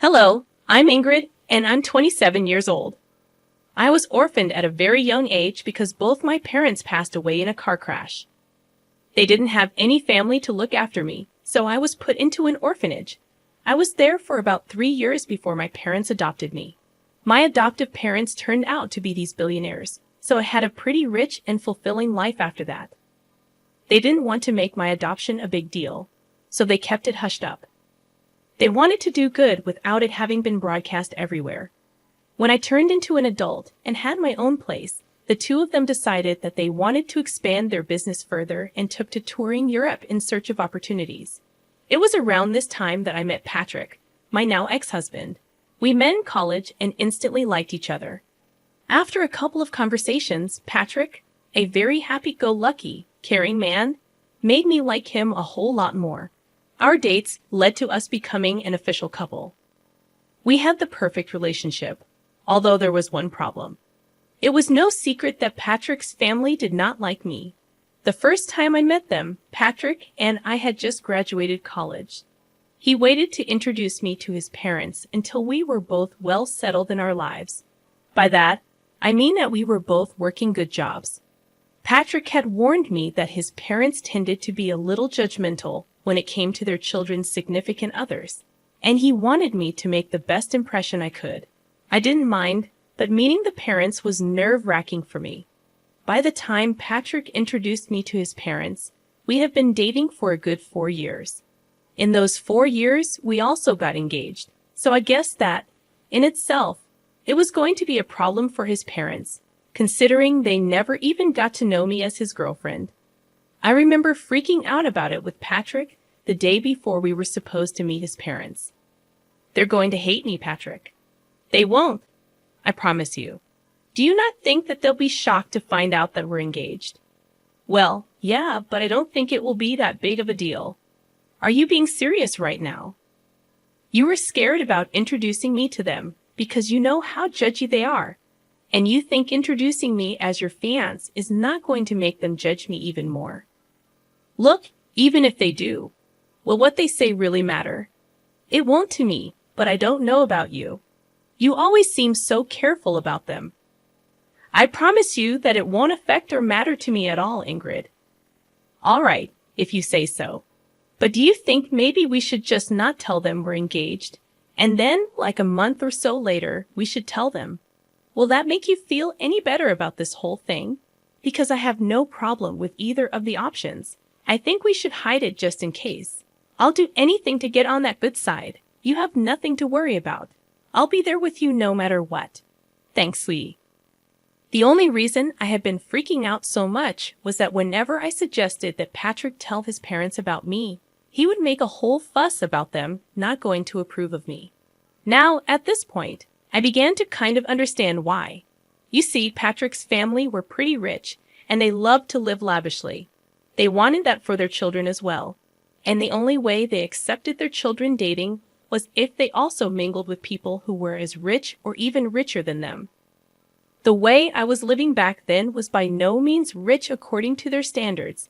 Hello, I'm Ingrid, and I'm 27 years old. I was orphaned at a very young age because both my parents passed away in a car crash. They didn't have any family to look after me, so I was put into an orphanage. I was there for about 3 years before my parents adopted me. My adoptive parents turned out to be these billionaires, so I had a pretty rich and fulfilling life after that. They didn't want to make my adoption a big deal, so they kept it hushed up. They wanted to do good without it having been broadcast everywhere. When I turned into an adult and had my own place, the two of them decided that they wanted to expand their business further and took to touring Europe in search of opportunities. It was around this time that I met Patrick, my now ex-husband. We met in college and instantly liked each other. After a couple of conversations, Patrick, a very happy-go-lucky, caring man, made me like him a whole lot more. Our dates led to us becoming an official couple. We had the perfect relationship, although there was one problem. It was no secret that Patrick's family did not like me. The first time I met them, Patrick and I had just graduated college. He waited to introduce me to his parents until we were both well settled in our lives. By that, I mean that we were both working good jobs. Patrick had warned me that his parents tended to be a little judgmental when it came to their children's significant others, and he wanted me to make the best impression I could. I didn't mind, but meeting the parents was nerve-wracking for me. By the time Patrick introduced me to his parents, we have been dating for a good 4 years. In those 4 years, we also got engaged, so I guess that, in itself, it was going to be a problem for his parents, considering they never even got to know me as his girlfriend. I remember freaking out about it with Patrick the day before we were supposed to meet his parents. They're going to hate me, Patrick. They won't, I promise you. Do you not think that they'll be shocked to find out that we're engaged? Well, yeah, but I don't think it will be that big of a deal. Are you being serious right now? You were scared about introducing me to them because you know how judgy they are, and you think introducing me as your fiancé is not going to make them judge me even more. Look, even if they do, will what they say really matter? It won't to me, but I don't know about you. You always seem so careful about them. I promise you that it won't affect or matter to me at all, Ingrid. All right, if you say so. But do you think maybe we should just not tell them we're engaged, and then, like a month or so later, we should tell them? Will that make you feel any better about this whole thing? Because I have no problem with either of the options. I think we should hide it just in case. I'll do anything to get on that good side. You have nothing to worry about. I'll be there with you no matter what. Thanks, sweetie. The only reason I had been freaking out so much was that whenever I suggested that Patrick tell his parents about me, he would make a whole fuss about them not going to approve of me. Now, at this point, I began to kind of understand why. You see, Patrick's family were pretty rich, and they loved to live lavishly. They wanted that for their children as well, and the only way they accepted their children dating was if they also mingled with people who were as rich or even richer than them. The way I was living back then was by no means rich according to their standards.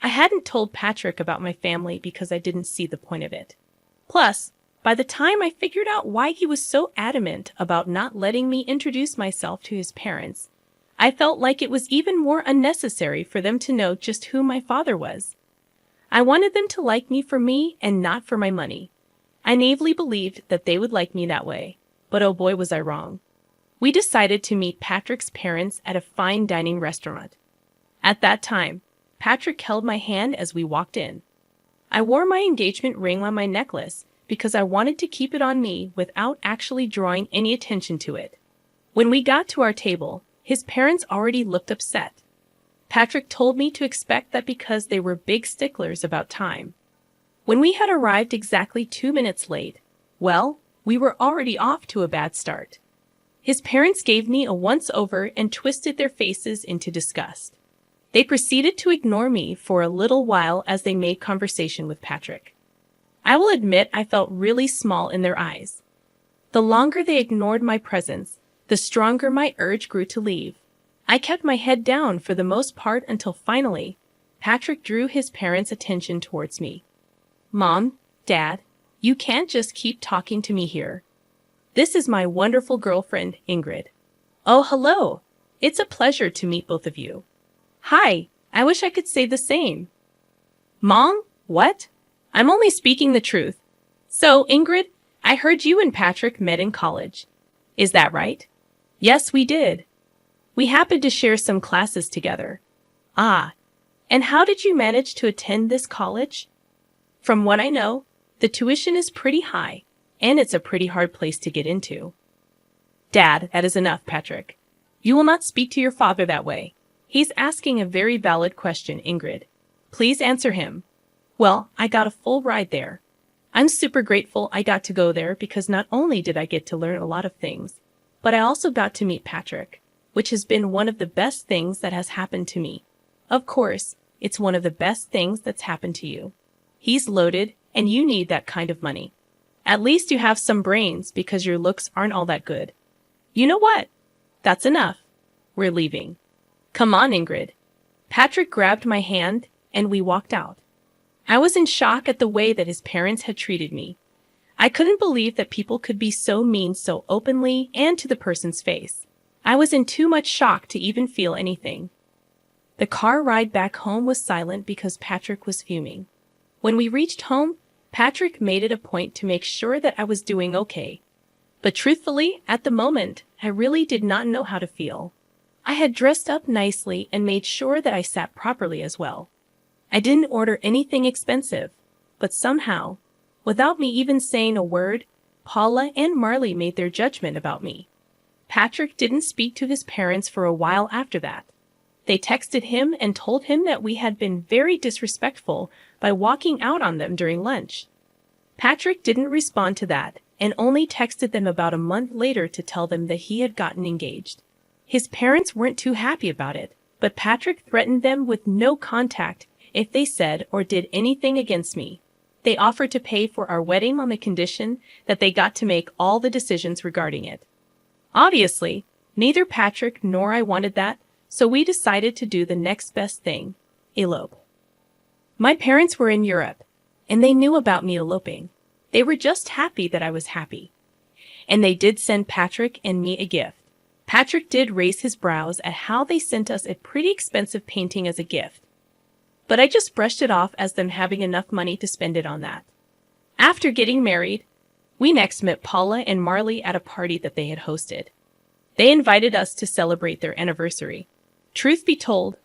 I hadn't told Patrick about my family because I didn't see the point of it. Plus, by the time I figured out why he was so adamant about not letting me introduce myself to his parents, I felt like it was even more unnecessary for them to know just who my father was. I wanted them to like me for me and not for my money. I naively believed that they would like me that way, but oh boy was I wrong. We decided to meet Patrick's parents at a fine dining restaurant. At that time, Patrick held my hand as we walked in. I wore my engagement ring on my necklace because I wanted to keep it on me without actually drawing any attention to it. When we got to our table, his parents already looked upset. Patrick told me to expect that because they were big sticklers about time. When we had arrived exactly 2 minutes late, well, we were already off to a bad start. His parents gave me a once-over and twisted their faces into disgust. They proceeded to ignore me for a little while as they made conversation with Patrick. I will admit I felt really small in their eyes. The longer they ignored my presence, the stronger my urge grew to leave. I kept my head down for the most part until finally, Patrick drew his parents' attention towards me. Mom, Dad, you can't just keep talking to me here. This is my wonderful girlfriend, Ingrid. Oh, hello. It's a pleasure to meet both of you. Hi, I wish I could say the same. Mom? What? I'm only speaking the truth. So, Ingrid, I heard you and Patrick met in college. Is that right? Yes, we did. We happened to share some classes together. Ah, and how did you manage to attend this college? From what I know, the tuition is pretty high, and it's a pretty hard place to get into. Dad, that is enough, Patrick. You will not speak to your father that way. He's asking a very valid question, Ingrid. Please answer him. Well, I got a full ride there. I'm super grateful I got to go there because not only did I get to learn a lot of things, but I also got to meet Patrick, which has been one of the best things that has happened to me. Of course, it's one of the best things that's happened to you. He's loaded, and you need that kind of money. At least you have some brains because your looks aren't all that good. You know what? That's enough. We're leaving. Come on, Ingrid. Patrick grabbed my hand, and we walked out. I was in shock at the way that his parents had treated me. I couldn't believe that people could be so mean so openly and to the person's face. I was in too much shock to even feel anything. The car ride back home was silent because Patrick was fuming. When we reached home, Patrick made it a point to make sure that I was doing okay. But truthfully, at the moment, I really did not know how to feel. I had dressed up nicely and made sure that I sat properly as well. I didn't order anything expensive, but somehow, without me even saying a word, Paula and Marley made their judgment about me. Patrick didn't speak to his parents for a while after that. They texted him and told him that we had been very disrespectful by walking out on them during lunch. Patrick didn't respond to that and only texted them about a month later to tell them that he had gotten engaged. His parents weren't too happy about it, but Patrick threatened them with no contact if they said or did anything against me. They offered to pay for our wedding on the condition that they got to make all the decisions regarding it. Obviously, neither Patrick nor I wanted that, so we decided to do the next best thing, elope. My parents were in Europe, and they knew about me eloping. They were just happy that I was happy. And they did send Patrick and me a gift. Patrick did raise his brows at how they sent us a pretty expensive painting as a gift. But I just brushed it off as them having enough money to spend it on that. After getting married, we next met Paula and Marley at a party that they had hosted. They invited us to celebrate their anniversary. Truth be told,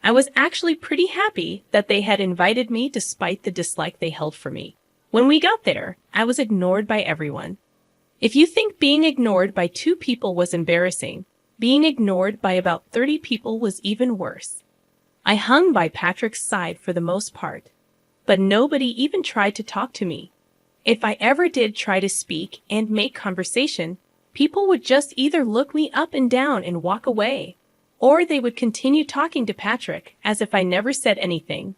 I was actually pretty happy that they had invited me despite the dislike they held for me. When we got there, I was ignored by everyone. If you think being ignored by 2 people was embarrassing, being ignored by about 30 people was even worse. I hung by Patrick's side for the most part, but nobody even tried to talk to me. If I ever did try to speak and make conversation, people would just either look me up and down and walk away, or they would continue talking to Patrick as if I never said anything.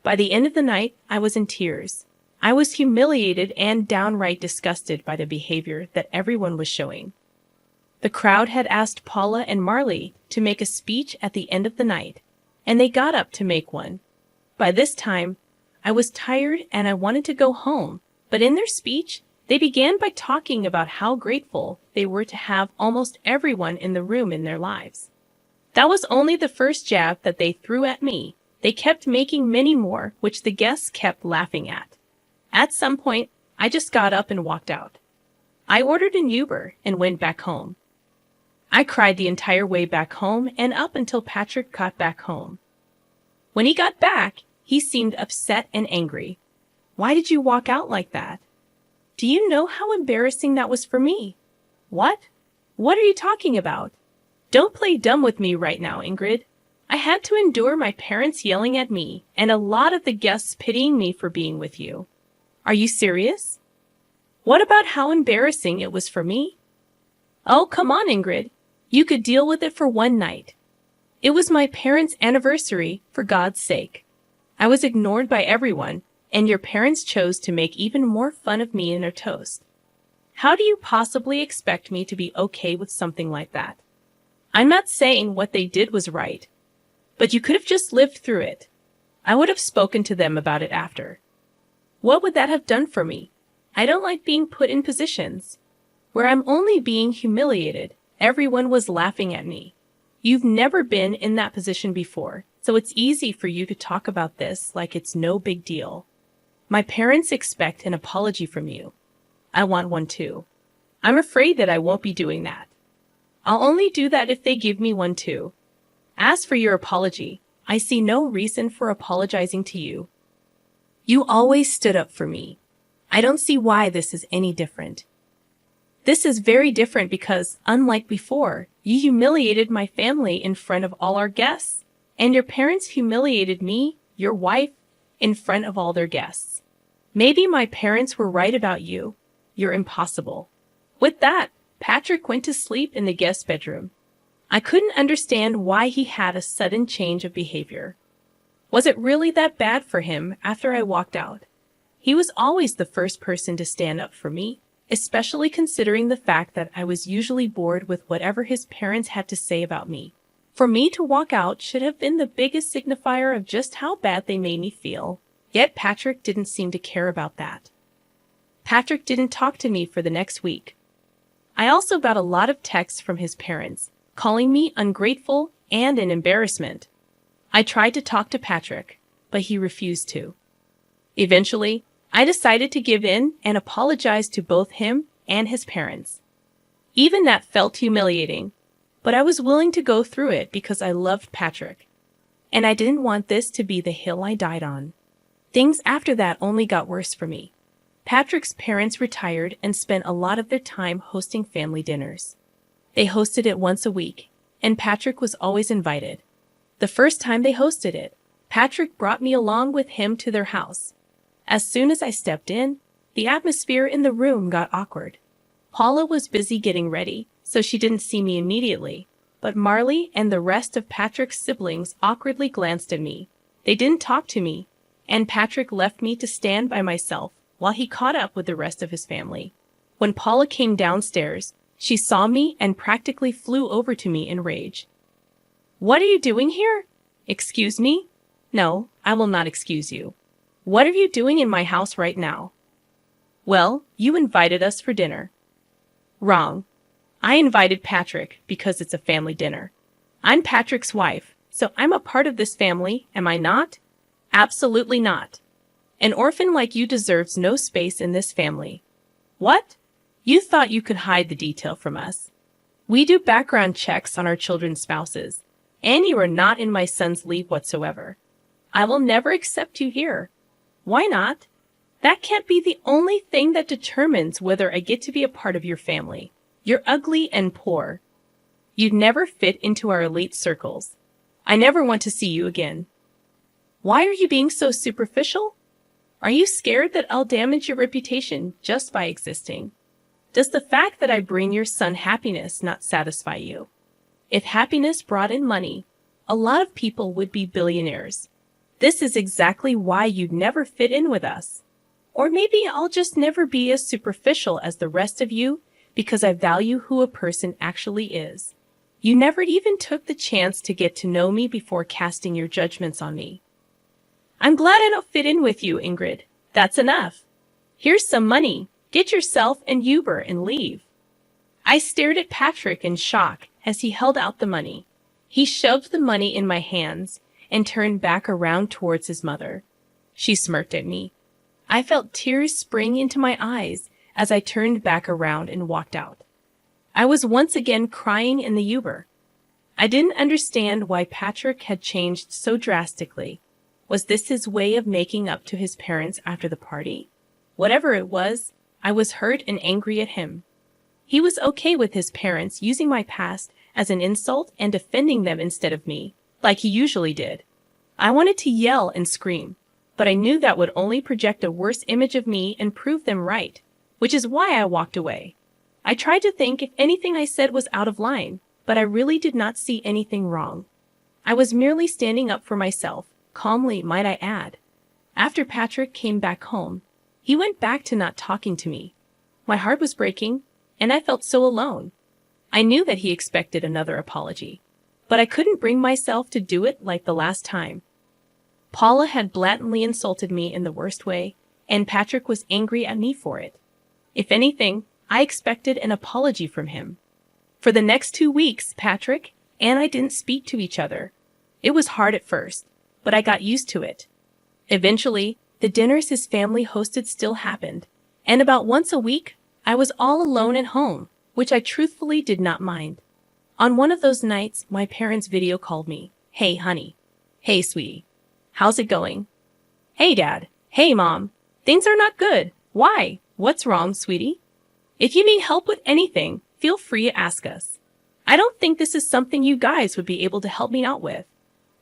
By the end of the night, I was in tears. I was humiliated and downright disgusted by the behavior that everyone was showing. The crowd had asked Paula and Marley to make a speech at the end of the night, and they got up to make one. By this time, I was tired and I wanted to go home, but in their speech, they began by talking about how grateful they were to have almost everyone in the room in their lives. That was only the first jab that they threw at me. They kept making many more, which the guests kept laughing at. At some point, I just got up and walked out. I ordered an Uber and went back home. I cried the entire way back home and up until Patrick got back home. When he got back, he seemed upset and angry. Why did you walk out like that? Do you know how embarrassing that was for me? What? What are you talking about? Don't play dumb with me right now, Ingrid. I had to endure my parents yelling at me and a lot of the guests pitying me for being with you. Are you serious? What about how embarrassing it was for me? Oh, come on, Ingrid. You could deal with it for one night. It was my parents' anniversary, for God's sake. I was ignored by everyone, and your parents chose to make even more fun of me in their toast. How do you possibly expect me to be okay with something like that? I'm not saying what they did was right, but you could have just lived through it. I would have spoken to them about it after. What would that have done for me? I don't like being put in positions. where I'm only being humiliated. Everyone was laughing at me. You've never been in that position before, so it's easy for you to talk about this like it's no big deal. My parents expect an apology from you. I want one too. I'm afraid that I won't be doing that. I'll only do that if they give me one too. As for your apology, I see no reason for apologizing to you. You always stood up for me. I don't see why this is any different. This is very different because, unlike before, you humiliated my family in front of all our guests, and your parents humiliated me, your wife, in front of all their guests. Maybe my parents were right about you. You're impossible. With that, Patrick went to sleep in the guest bedroom. I couldn't understand why he had a sudden change of behavior. Was it really that bad for him after I walked out? He was always the first person to stand up for me, especially considering the fact that I was usually bored with whatever his parents had to say about me. For me to walk out should have been the biggest signifier of just how bad they made me feel. Yet Patrick didn't seem to care about that. Patrick didn't talk to me for the next week. I also got a lot of texts from his parents, calling me ungrateful and an embarrassment. I tried to talk to Patrick, but he refused to. Eventually, I decided to give in and apologize to both him and his parents. Even that felt humiliating, but I was willing to go through it because I loved Patrick, and I didn't want this to be the hill I died on. Things after that only got worse for me. Patrick's parents retired and spent a lot of their time hosting family dinners. They hosted it once a week, and Patrick was always invited. The first time they hosted it, Patrick brought me along with him to their house. As soon as I stepped in, the atmosphere in the room got awkward. Paula was busy getting ready, so she didn't see me immediately, but Marley and the rest of Patrick's siblings awkwardly glanced at me. They didn't talk to me, and Patrick left me to stand by myself while he caught up with the rest of his family. When Paula came downstairs, she saw me and practically flew over to me in rage. "What are you doing here?" "Excuse me?" "No, I will not excuse you. What are you doing in my house right now?" "Well, you invited us for dinner." "Wrong. I invited Patrick because it's a family dinner. I'm Patrick's wife, so I'm a part of this family, am I not?" "Absolutely not. An orphan like you deserves no space in this family." "What? You thought you could hide the detail from us. We do background checks on our children's spouses, and you are not in my son's league whatsoever. I will never accept you here." "Why not? That can't be the only thing that determines whether I get to be a part of your family. You're ugly and poor. You'd never fit into our elite circles. I never want to see you again." "Why are you being so superficial? Are you scared that I'll damage your reputation just by existing? Does the fact that I bring your son happiness not satisfy you? If happiness brought in money, a lot of people would be billionaires. This is exactly why you'd never fit in with us. Or maybe I'll just never be as superficial as the rest of you because I value who a person actually is. You never even took the chance to get to know me before casting your judgments on me." "I'm glad I don't fit in with you, Ingrid. That's enough. Here's some money. Get yourself an Uber and leave." I stared at Patrick in shock as he held out the money. He shoved the money in my hands and turned back around towards his mother. She smirked at me. I felt tears spring into my eyes as I turned back around and walked out. I was once again crying in the Uber. I didn't understand why Patrick had changed so drastically. Was this his way of making up to his parents after the party? Whatever it was, I was hurt and angry at him. He was okay with his parents using my past as an insult and defending them instead of me, like he usually did. I wanted to yell and scream, but I knew that would only project a worse image of me and prove them right, which is why I walked away. I tried to think if anything I said was out of line, but I really did not see anything wrong. I was merely standing up for myself, calmly might I add. After Patrick came back home, he went back to not talking to me. My heart was breaking, and I felt so alone. I knew that he expected another apology, but I couldn't bring myself to do it like the last time. Paula had blatantly insulted me in the worst way, and Patrick was angry at me for it. If anything, I expected an apology from him. For the next 2 weeks, Patrick and I didn't speak to each other. It was hard at first, but I got used to it. Eventually, the dinners his family hosted still happened, and about once a week, I was all alone at home, which I truthfully did not mind. On one of those nights, my parents video called me. Hey, honey. Hey, sweetie. How's it going? Hey, Dad. Hey, Mom. Things are not good. Why? What's wrong, sweetie? If you need help with anything, feel free to ask us. I don't think this is something you guys would be able to help me out with.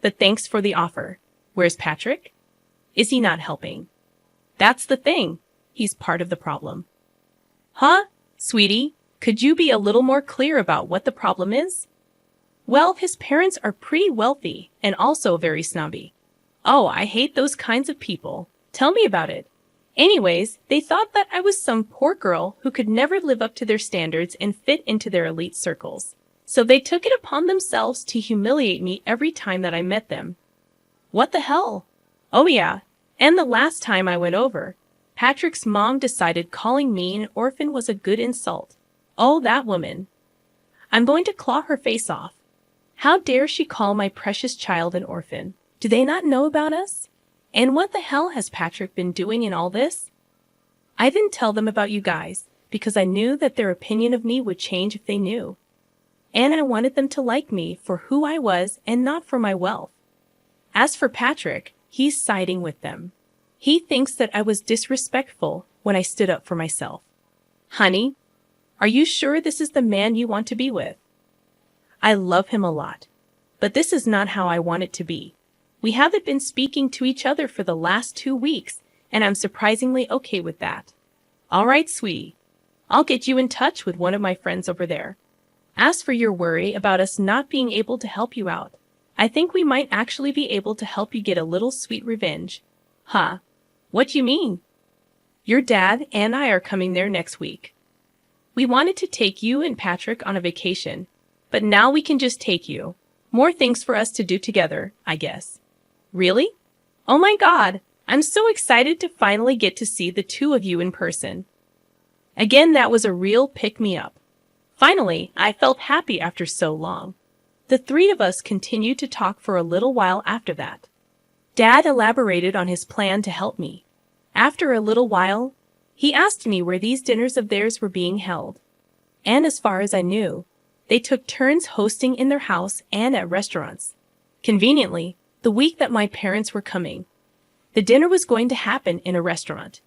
But thanks for the offer. Where's Patrick? Is he not helping? That's the thing. He's part of the problem. Huh? Sweetie, could you be a little more clear about what the problem is? Well, his parents are pretty wealthy and also very snobby. Oh, I hate those kinds of people. Tell me about it. Anyways, they thought that I was some poor girl who could never live up to their standards and fit into their elite circles. So they took it upon themselves to humiliate me every time that I met them. What the hell? Oh yeah, and the last time I went over, Patrick's mom decided calling me an orphan was a good insult. Oh, that woman. I'm going to claw her face off. How dare she call my precious child an orphan? Do they not know about us? And what the hell has Patrick been doing in all this? I didn't tell them about you guys because I knew that their opinion of me would change if they knew. And I wanted them to like me for who I was and not for my wealth. As for Patrick, he's siding with them. He thinks that I was disrespectful when I stood up for myself. Honey, are you sure this is the man you want to be with? I love him a lot, but this is not how I want it to be. We haven't been speaking to each other for the last 2 weeks, and I'm surprisingly okay with that. All right, sweetie. I'll get you in touch with one of my friends over there. As for your worry about us not being able to help you out, I think we might actually be able to help you get a little sweet revenge. Huh? What do you mean? Your dad and I are coming there next week. We wanted to take you and Patrick on a vacation, but now we can just take you. More things for us to do together, I guess. Really? Oh my God, I'm so excited to finally get to see the two of you in person. Again, that was a real pick-me-up. Finally, I felt happy after so long. The three of us continued to talk for a little while after that. Dad elaborated on his plan to help me. After a little while, he asked me where these dinners of theirs were being held. And as far as I knew, they took turns hosting in their house and at restaurants. Conveniently, the week that my parents were coming, the dinner was going to happen in a restaurant.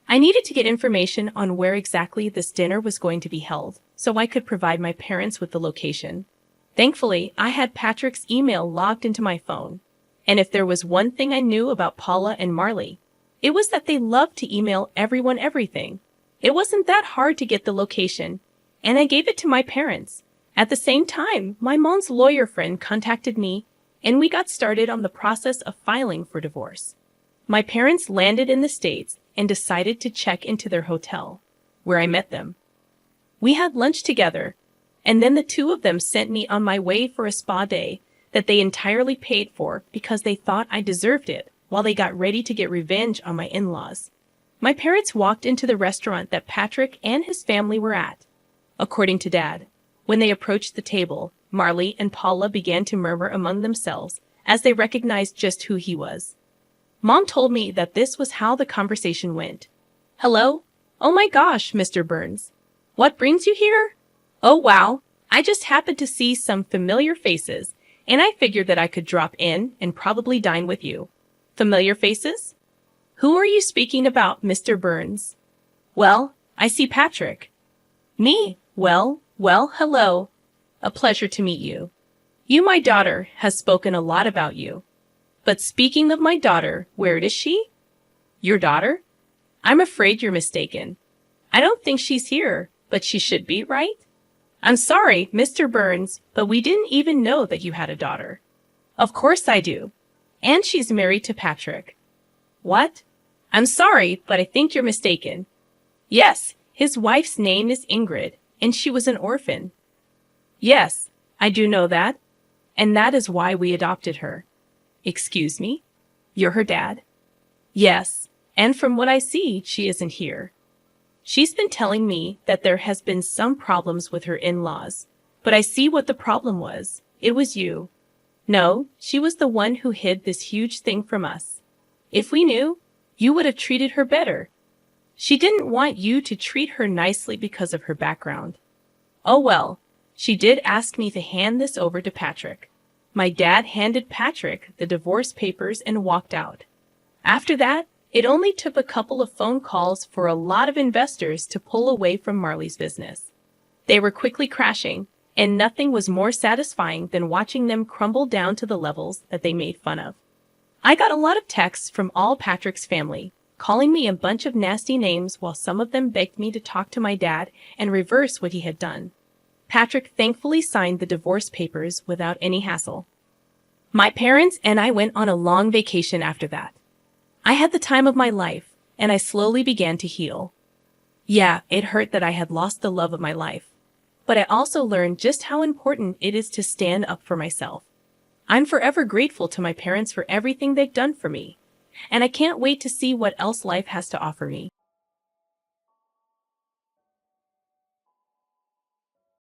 I needed to get information on where exactly this dinner was going to be held, so I could provide my parents with the location. Thankfully, I had Patrick's email logged into my phone. And if there was one thing I knew about Paula and Marley, it was that they loved to email everyone everything. It wasn't that hard to get the location, and I gave it to my parents. At the same time, my mom's lawyer friend contacted me, and we got started on the process of filing for divorce. My parents landed in the States and decided to check into their hotel, where I met them. We had lunch together, and then the two of them sent me on my way for a spa day that they entirely paid for because they thought I deserved it while they got ready to get revenge on my in-laws. My parents walked into the restaurant that Patrick and his family were at. According to Dad, when they approached the table, Marley and Paula began to murmur among themselves as they recognized just who he was. Mom told me that this was how the conversation went. Hello? Oh my gosh, Mr. Burns. What brings you here? Oh wow, I just happened to see some familiar faces, and I figured that I could drop in and probably dine with you. Familiar faces? Who are you speaking about, Mr. Burns? Well, I see Patrick. Me? Well, hello. A pleasure to meet you. You, my daughter, has spoken a lot about you. But speaking of my daughter, where is she? Your daughter? I'm afraid you're mistaken. I don't think she's here, but she should be, right? I'm sorry, Mr. Burns, but we didn't even know that you had a daughter. Of course I do. And she's married to Patrick. What? I'm sorry, but I think you're mistaken. Yes, his wife's name is Ingrid, and she was an orphan. Yes, I do know that, and that is why we adopted her. Excuse me? You're her dad? Yes, and from what I see, she isn't here. She's been telling me that there has been some problems with her in-laws, but I see what the problem was. It was you. No, she was the one who hid this huge thing from us. If we knew, you would have treated her better. She didn't want you to treat her nicely because of her background. Oh well, she did ask me to hand this over to Patrick. My dad handed Patrick the divorce papers and walked out. After that, it only took a couple of phone calls for a lot of investors to pull away from Marley's business. They were quickly crashing, and nothing was more satisfying than watching them crumble down to the levels that they made fun of. I got a lot of texts from all Patrick's family, calling me a bunch of nasty names while some of them begged me to talk to my dad and reverse what he had done. Patrick thankfully signed the divorce papers without any hassle. My parents and I went on a long vacation after that. I had the time of my life, and I slowly began to heal. Yeah, it hurt that I had lost the love of my life, but I also learned just how important it is to stand up for myself. I'm forever grateful to my parents for everything they've done for me, and I can't wait to see what else life has to offer me.